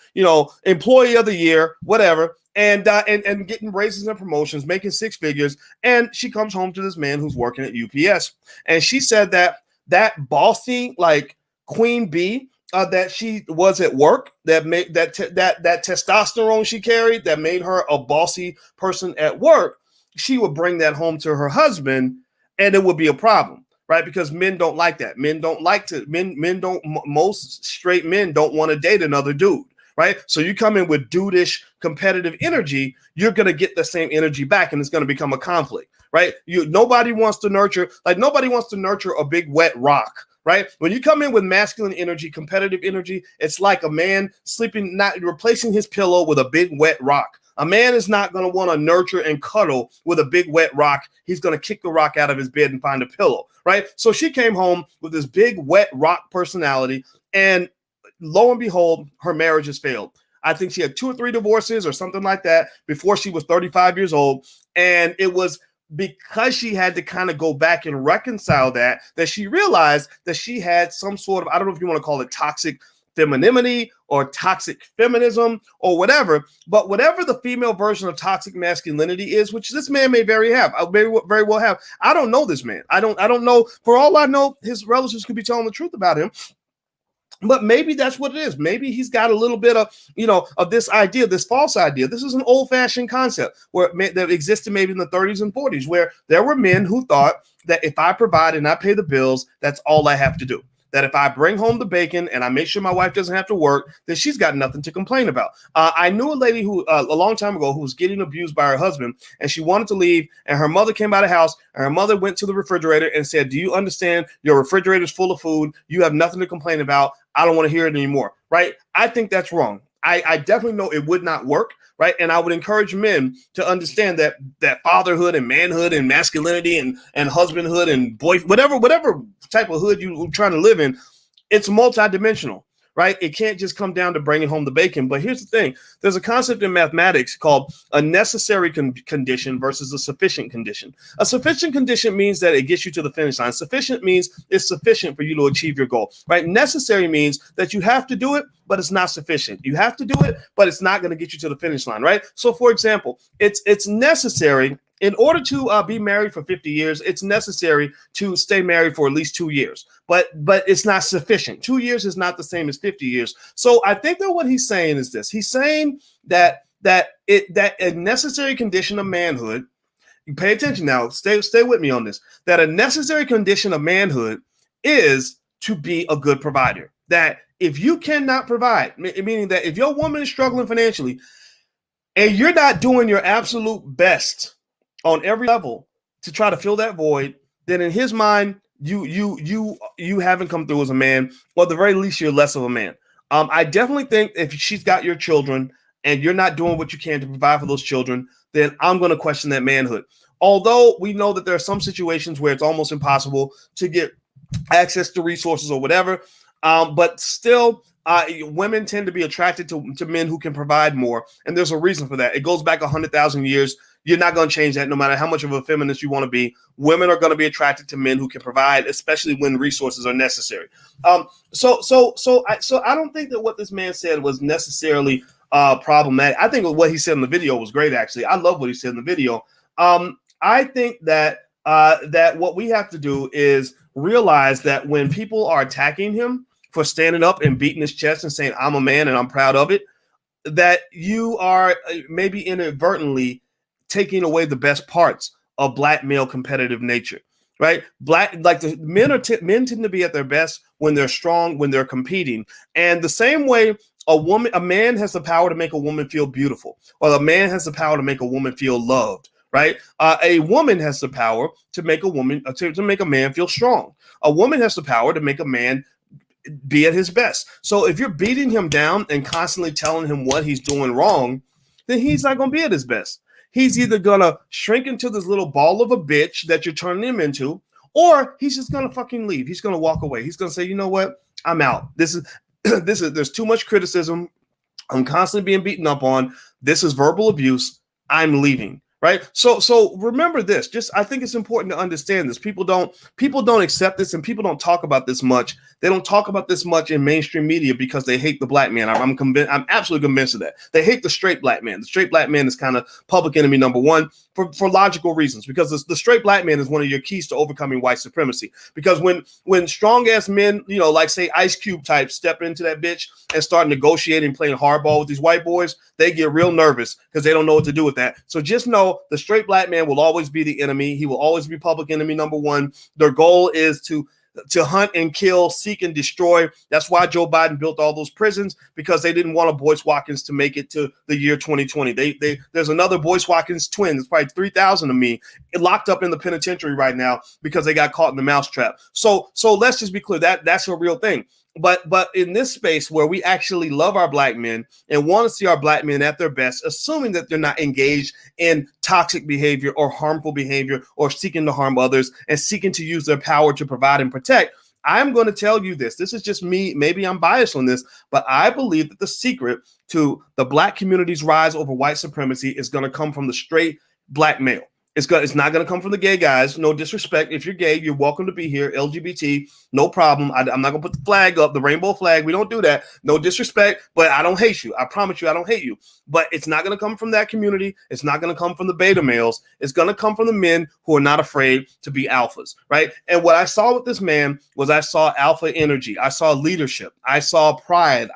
employee of the year, whatever, and getting raises and promotions, making 6 figures. And she comes home to this man who's working at UPS. And she said that that bossy, like queen bee that she was at work, that made that testosterone she carried, that made her a bossy person at work, she would bring that home to her husband, and it would be a problem, right? Because men don't like that. Men don't like to. Men don't. Most straight men don't want to date another dude, right? So you come in with dudeish competitive energy, you're gonna get the same energy back, and it's gonna become a conflict, right? Nobody wants to nurture a big wet rock. Right? When you come in with masculine energy, competitive energy, it's like a man sleeping, not replacing his pillow with a big wet rock. A man is not going to want to nurture and cuddle with a big wet rock. He's going to kick the rock out of his bed and find a pillow, right? So she came home with this big wet rock personality, and lo and behold, her marriage has failed. I think she had 2 or 3 divorces or something like that before she was 35 years old. And it was because she had to kind of go back and reconcile that she realized that she had some sort of, I don't know if you want to call it toxic femininity or toxic feminism or whatever, but whatever the female version of toxic masculinity is, which this man may very well have. I don't know this man. I don't know. For all I know, his relatives could be telling the truth about him. But maybe that's what it is. Maybe he's got a little bit of, of this idea, this false idea. This is an old-fashioned concept that existed maybe in the 30s and 40s, where there were men who thought that if I provide and I pay the bills, that's all I have to do. That if I bring home the bacon and I make sure my wife doesn't have to work, then she's got nothing to complain about. I knew a lady who a long time ago who was getting abused by her husband, and she wanted to leave, and her mother came by the house, and her mother went to the refrigerator and said, "Do you understand? Your refrigerator's full of food. You have nothing to complain about. I don't want to hear it anymore." Right? I think that's wrong. I definitely know it would not work. Right. And I would encourage men to understand that fatherhood and manhood and masculinity and husbandhood and whatever type of hood you're trying to live in, it's multidimensional. Right. It can't just come down to bringing home the bacon. But here's the thing. There's a concept in mathematics called a necessary condition versus a sufficient condition. A sufficient condition means that it gets you to the finish line. Sufficient means it's sufficient for you to achieve your goal. Right. Necessary means that you have to do it, but it's not sufficient. You have to do it, but it's not going to get you to the finish line. Right. So, for example, it's necessary. In order to be married for 50 years, it's necessary to stay married for at least 2 years. But it's not sufficient. 2 years is not the same as 50 years. So I think that what he's saying is this. He's saying that a necessary condition of manhood, you pay attention now, stay with me on this, that a necessary condition of manhood is to be a good provider. That if you cannot provide, meaning that if your woman is struggling financially and you're not doing your absolute best on every level to try to fill that void, then in his mind, you haven't come through as a man, or at the very least, you're less of a man. I definitely think if she's got your children and you're not doing what you can to provide for those children, then I'm going to question that manhood. Although we know that there are some situations where it's almost impossible to get access to resources or whatever, but still, women tend to be attracted to men who can provide more, and there's a reason for that. It goes back 100,000 years. You're not going to change that no matter how much of a feminist you want to be. Women are going to be attracted to men who can provide, especially when resources are necessary. So I don't think that what this man said was necessarily problematic. I think what he said in the video was great, actually. I love what he said in the video. I think that what we have to do is realize that when people are attacking him for standing up and beating his chest and saying, "I'm a man and I'm proud of it," that you are maybe inadvertently taking away the best parts of black male competitive nature, right? Men tend to be at their best when they're strong, when they're competing. And the same way a man has the power to make a woman feel beautiful, or a man has the power to make a woman feel loved, right? A woman has the power to make to make a man feel strong. A woman has the power to make a man be at his best. So if you're beating him down and constantly telling him what he's doing wrong, then he's not going to be at his best. He's either going to shrink into this little ball of a bitch that you're turning him into, or he's just going to fucking leave. He's going to walk away. He's going to say, "You know what? I'm out. There's too much criticism. I'm constantly being beaten up on. This is verbal abuse. I'm leaving." Right. So remember this. I think it's important to understand this. People don't accept this, and people don't talk about this much. They don't talk about this much in mainstream media because they hate the black man. I'm convinced. I'm absolutely convinced of that. They hate the straight black man. The straight black man is kind of public enemy number one. for logical reasons, because the straight black man is one of your keys to overcoming white supremacy. Because when strong ass men, like say Ice Cube types, step into that bitch and start negotiating, playing hardball with these white boys, they get real nervous because they don't know what to do with that. So just know the straight black man will always be the enemy. He will always be public enemy number one. Their goal is to hunt and kill, seek and destroy. That's why Joe Biden built all those prisons, because they didn't want a Boyce Watkins to make it to the year 2020. There's another Boyce Watkins twin. There's probably 3,000 of me locked up in the penitentiary right now because they got caught in the mousetrap. So let's just be clear, that's a real thing. But in this space where we actually love our black men and want to see our black men at their best, assuming that they're not engaged in toxic behavior or harmful behavior or seeking to harm others and seeking to use their power to provide and protect, I'm going to tell you this. This is just me. Maybe I'm biased on this, but I believe that the secret to the black community's rise over white supremacy is going to come from the straight black male. It's not going to come from the gay guys. No disrespect. If you're gay, you're welcome to be here. LGBT, no problem. I'm not going to put the flag up, the rainbow flag. We don't do that. No disrespect, but I don't hate you. I promise you, I don't hate you. But it's not going to come from that community. It's not going to come from the beta males. It's going to come from the men who are not afraid to be alphas, right? And what I saw with this man was I saw alpha energy. I saw leadership. I saw pride.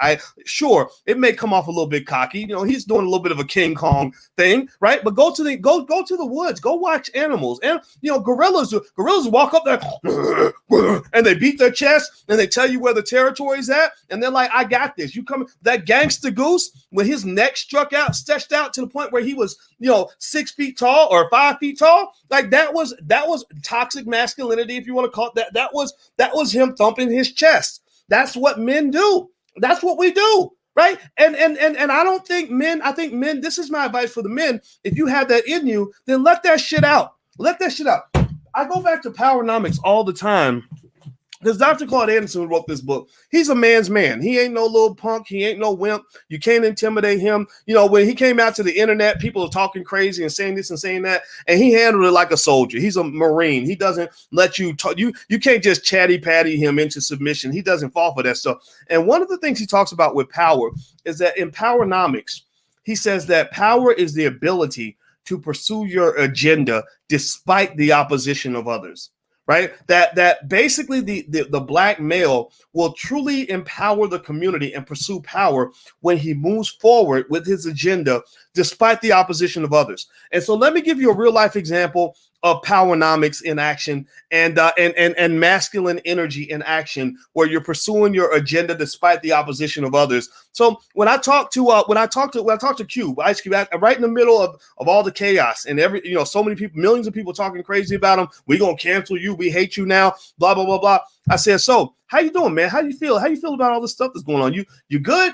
Sure, it may come off a little bit cocky. He's doing a little bit of a King Kong thing, right? But go to the woods. Go watch animals. And gorillas walk up there and they beat their chest and they tell you where the territory is at, and they're like, I got this. You come. That gangster goose, when his neck stretched out to the point where he was 6 feet tall or 5 feet tall, like that was toxic masculinity, if you want to call it that. That was him thumping his chest. That's what men do. That's what we do. Right. And I think men, this is my advice for the men. If you have that in you, then let that shit out. Let that shit out. I go back to Powernomics all the time. There's Dr. Claude Anderson who wrote this book. He's a man's man. He ain't no little punk. He ain't no wimp. You can't intimidate him. When he came out to the internet, people are talking crazy and saying this and saying that, and he handled it like a soldier. He's a Marine. He doesn't let you talk. You can't just chatty patty him into submission. He doesn't fall for that stuff. And one of the things he talks about with power is that in Powernomics, he says that power is the ability to pursue your agenda despite the opposition of others. Right, that basically the black male will truly empower the community and pursue power when he moves forward with his agenda despite the opposition of others. And so let me give you a real life example of Powernomics in action and masculine energy in action, where you're pursuing your agenda despite the opposition of others. So when I talk to Cube, Ice Cube, right in the middle of all the chaos and so many people, millions of people talking crazy about him, we gonna cancel you, we hate you now, blah blah blah blah. I said, so how you doing, man? How you feel? How you feel about all this stuff that's going on? You good?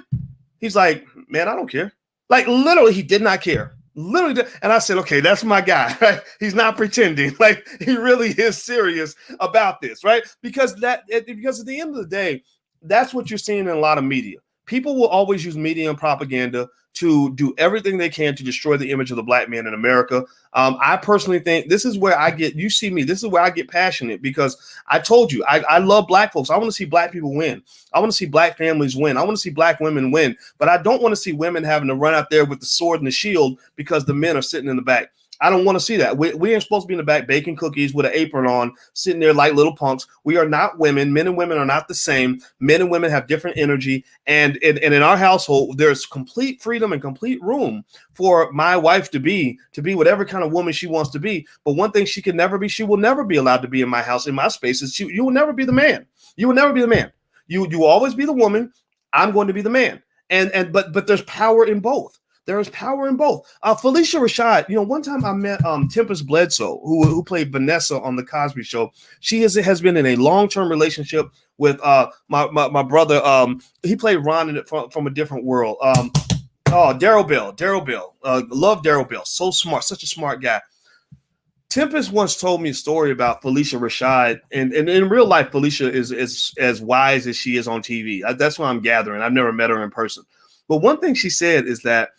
He's like, man, I don't care. Like literally, he did not care. Literally, and I said, okay, that's my guy, right? He's not pretending. Like he really is serious about this, right? Because at the end of the day, that's what you're seeing in a lot of media. People will always use media and propaganda to do everything they can to destroy the image of the black man in America. I personally think this is where this is where I get passionate, because I told you, I love black folks. I want to see black people win. I want to see black families win. I want to see black women win, but I don't want to see women having to run out there with the sword and the shield because the men are sitting in the back. I don't want to see that. We ain't supposed to be in the back baking cookies with an apron on, sitting there like little punks. We are not women. Men and women are not the same. Men and women have different energy. And in our household, there's complete freedom and complete room for my wife to be whatever kind of woman she wants to be. But one thing she can never be, she will never be allowed to be in my house, in my spaces. You will never be the man. You will never be the man. You will always be the woman. I'm going to be the man. But there's power in both. There is power in both. Felicia Rashad, one time I met Tempest Bledsoe, who played Vanessa on The Cosby Show. She has been in a long-term relationship with my brother. He played Ron from a different world. Daryl Bell. Love Daryl Bell. So smart, such a smart guy. Tempest once told me a story about Felicia Rashad, and in real life, Felicia is as wise as she is on TV. That's what I'm gathering. I've never met her in person. But one thing she said is that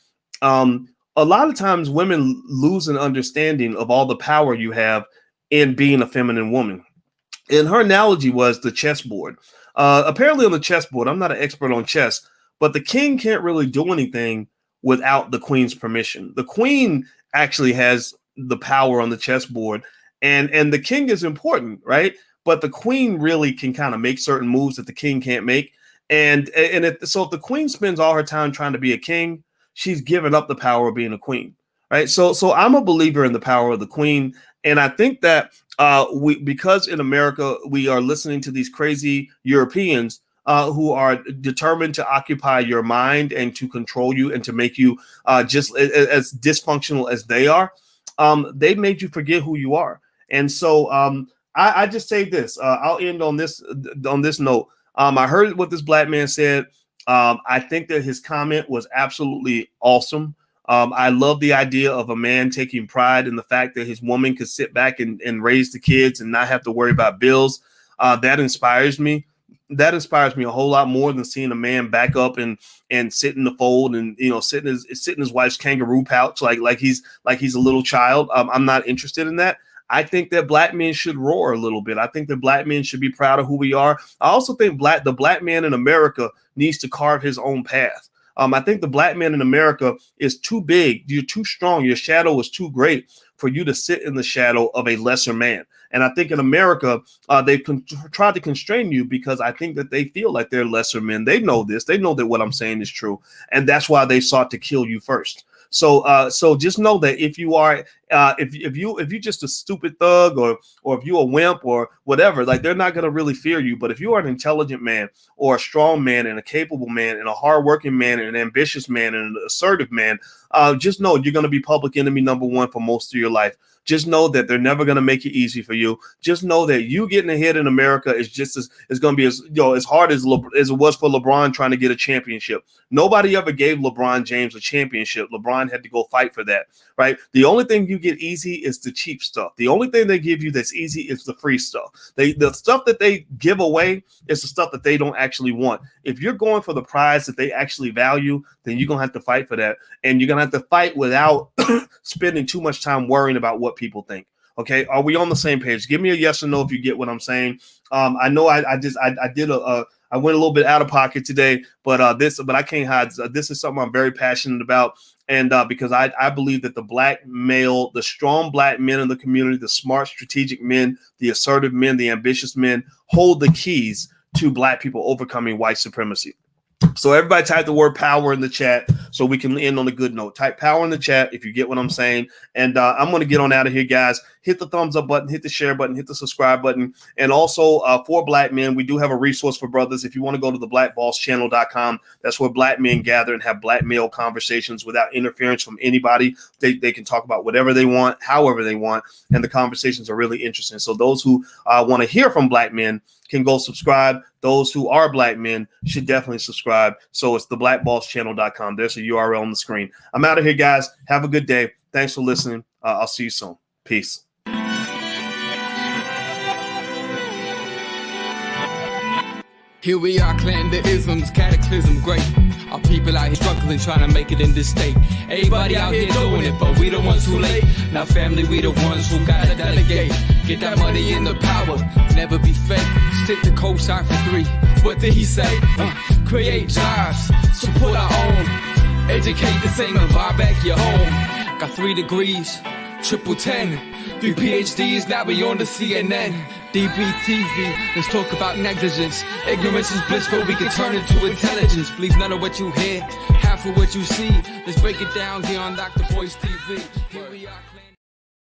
a lot of times women lose an understanding of all the power you have in being a feminine woman. And her analogy was the chessboard. Apparently on the chessboard, I'm not an expert on chess, but the king can't really do anything without the queen's permission. The queen actually has the power on the chessboard. And the king is important, right? But the queen really can kind of make certain moves that the king can't make. So if the queen spends all her time trying to be a king, she's given up the power of being a queen, right? So I'm a believer in the power of the queen, and I think that because in America we are listening to these crazy Europeans who are determined to occupy your mind and to control you and to make you just as dysfunctional as they are. They made you forget who you are. And so I just say this. I'll end on this note. I heard what this black man said. I think that his comment was absolutely awesome. I love the idea of a man taking pride in the fact that his woman could sit back and raise the kids and not have to worry about bills. That inspires me. That inspires me a whole lot more than seeing a man back up and sit in the fold and sit in his wife's kangaroo pouch like he's a little child. I'm not interested in that. I think that black men should roar a little bit. I think that black men should be proud of who we are. I also think the black man in America needs to carve his own path. I think the black man in America is too big. You're too strong. Your shadow is too great for you to sit in the shadow of a lesser man. And I think in America, they've tried to constrain you because I think that they feel like they're lesser men. They know this. They know that what I'm saying is true. And that's why they sought to kill you first. So just know that if you are if you're just a stupid thug or if you're a wimp or whatever, like they're not going to really fear you. But if you are an intelligent man or a strong man and a capable man and a hardworking man and an ambitious man and an assertive man, just know you're going to be public enemy number one for most of your life. Just know that they're never going to make it easy for you. Just know that you getting ahead in America is just as going to be as hard as it was for LeBron trying to get a championship. Nobody ever gave LeBron James a championship. LeBron had to go fight for that, right? The only thing you get easy is the cheap stuff. The only thing they give you that's easy is the free stuff. The stuff that they give away is the stuff that they don't actually want. If you're going for the prize that they actually value, then you're going to have to fight for that. And you're going to have to fight without spending too much time worrying about what people think. Okay, are we on the same page? Give me a yes or no if you get what I'm saying. I know I went a little bit out of pocket today, but I can't hide. This is something I'm very passionate about, and because I believe that the black male, the strong black men in the community, the smart, strategic men, the assertive men, the ambitious men, hold the keys to black people overcoming white supremacy. So everybody type the word power in the chat so we can end on a good note. Type power in the chat if you get what I'm saying. And I'm going to get on out of here, guys. Hit the thumbs up button, hit the share button, hit the subscribe button. And also for black men, we do have a resource for brothers. If you want to go to the blackbosschannel.com, that's where black men gather and have black male conversations without interference from anybody. They can talk about whatever they want, however they want. And the conversations are really interesting. So those who want to hear from black men can go subscribe. Those who are black men should definitely subscribe. So it's the blackbosschannel.com. There's a URL on the screen. I'm out of here, guys. Have a good day. Thanks for listening. I'll see you soon. Peace. Here we are, clan the isms, cataclysm great. Our people out here struggling, trying to make it in this state. Everybody out here doing it, but we the ones who late. Now family, we the ones who gotta delegate. Get that money in the power, never be fake. Stick to co-sign for 3. What did he say? Create jobs, support our own. Educate the same and buy back your home. Got 3 degrees, triple 10. 3 PhDs, now we on the CNN. DBTV, let's talk about negligence. Ignorance is bliss, but we can turn it to intelligence. Believe none of what you hear, half of what you see. Let's break it down here on Dr. Boy's TV. Here we are.